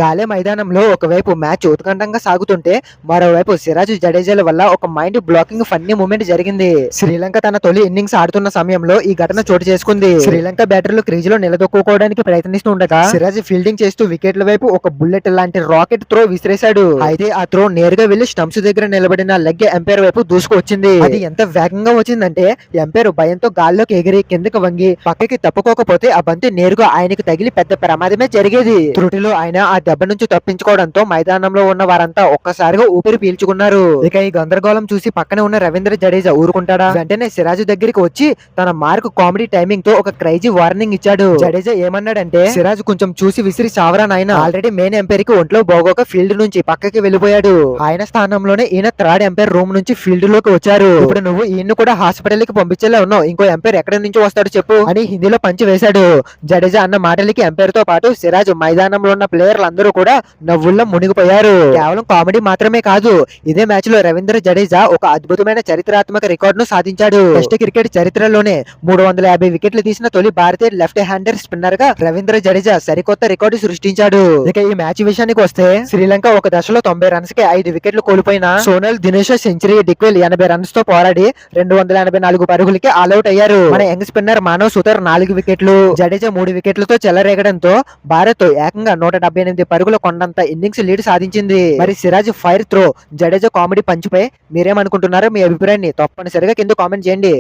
గాలే మైదానంలో ఒకవైపు మ్యాచ్ ఉత్కంఠంగా సాగుతుంటే మరోవైపు సిరాజ్ జడేజాల వల్ల ఒక మైండ్ బ్లాకింగ్ ఫన్నీ మూమెంట్ జరిగింది. శ్రీలంక తన తొలి ఇన్నింగ్స్ ఆడుతున్న సమయంలో ఈ ఘటన చోటు చేసుకుంది. శ్రీలంక బ్యాటర్లు క్రీజ్ లో నిలదొక్కుకోవడానికి ప్రయత్నిస్తూ ఉండగా సిరాజ్ ఫీల్డింగ్ చేస్తూ వికెట్ల వైపు ఒక బుల్లెట్ లాంటి రాకెట్ త్రో విసిరేశాడు. అయితే ఆ త్రో నేరుగా వెళ్లి స్టంప్స్ దగ్గర నిలబడిన లెగ్ ఎంపైర్ వైపు దూసుకొచ్చింది. అది ఎంత వేగంగా వచ్చిందంటే ఎంపైర్ భయంతో గాల్లోకి ఎగిరి కిందకి వంగి పక్కకి తప్పుకోకపోతే ఆ బంతి నేరుగా ఆయనకు తగిలి పెద్ద ప్రమాదమే జరిగేది. త్రుటిలో ఆయన ఆ దెబ్బ నుంచి తప్పించుకోవడంతో మైదానంలో ఉన్న వారంతా ఒక్కసారిగా ఊపిరి పీల్చుకున్నారు. ఇక ఈ గందరగోళం చూసి పక్కనే ఉన్న రవీంద్ర జడేజా ఊరుకుంటాడా? వెంటనే సిరాజ్ దగ్గరికి వచ్చి తన మార్క్ కామెడీ టైమింగ్ తో ఒక క్రైజీ వార్నింగ్ ఇచ్చాడు. జడేజా ఏమన్నాడంటే, సిరాజ్ కొంచెం చూసి విసిరి సావరా నాయన, ఆల్రెడీ మెయిన్ ఎంపైర్ కి ఒంట్లో బాగోక ఫీల్డ్ నుంచి పక్కకి వెళ్ళిపోయాడు. ఆయన స్థానంలోనే ఈయన థర్డ్ ఎంపైర్ రూమ్ నుంచి ఫీల్డ్ లోకి వచ్చారు. ఇప్పుడు నువ్వు ఈయన కూడా హాస్పిటల్ కి పంపించేలా ఉన్నావు, ఇంకో ఎంపైర్ ఎక్కడి నుంచి వస్తాడు చెప్పు అని హిందీలో పంచి వేశాడు. జడేజా అన్న మాటలకి ఎంపైర్ తో పాటు సిరాజ్ మైదానంలో ఉన్న ప్లేయర్లు అందరూ కూడా నవ్వుల్లో మునిగిపోయారు. కేవలం కామెడీ మాత్రమే కాదు, ఇదే మ్యాచ్ లో రవీంద్ర జడేజా ఒక అద్భుతమైన చరిత్రాత్మక రికార్డును సాధించాడు. టెస్ట్ క్రికెట్ చరిత్రలోనే 350 వికెట్లు తీసిన తొలి భారతీయ లెఫ్ట్ హ్యాండర్ స్పిన్నర్ గా రవీంద్ర జడేజా సరికొత్త రికార్డు సృష్టించాడు. ఇక ఈ మ్యాచ్ విషయానికి వస్తే శ్రీలంక ఒక దశలో 90 రన్స్ కి 5 వికెట్లు కోల్పోయిన సోనల్ దినేష్ సెంచరీ, డిక్వెల్ 80 రన్స్ తో పోరాడి 284 పరుగులకి ఆల్అౌట్ అయ్యారు. మన యంగ్ స్పిన్నర్ మానవ్ సుతర్ 4 వికెట్లు, జడేజా 3 వికెట్లతో చెలరేగడంతో భారత్ ఏకంగా 178 పరుగుల కొండంత ఇన్నింగ్స్ లీడ్ సాధించింది. మరి Siraj fire throw, Jadeja comedy punch పై మీరేమనుకుంటున్నారో మీ అభిప్రాయాన్ని తప్పనిసరిగా కింద కామెంట్ చేయండి.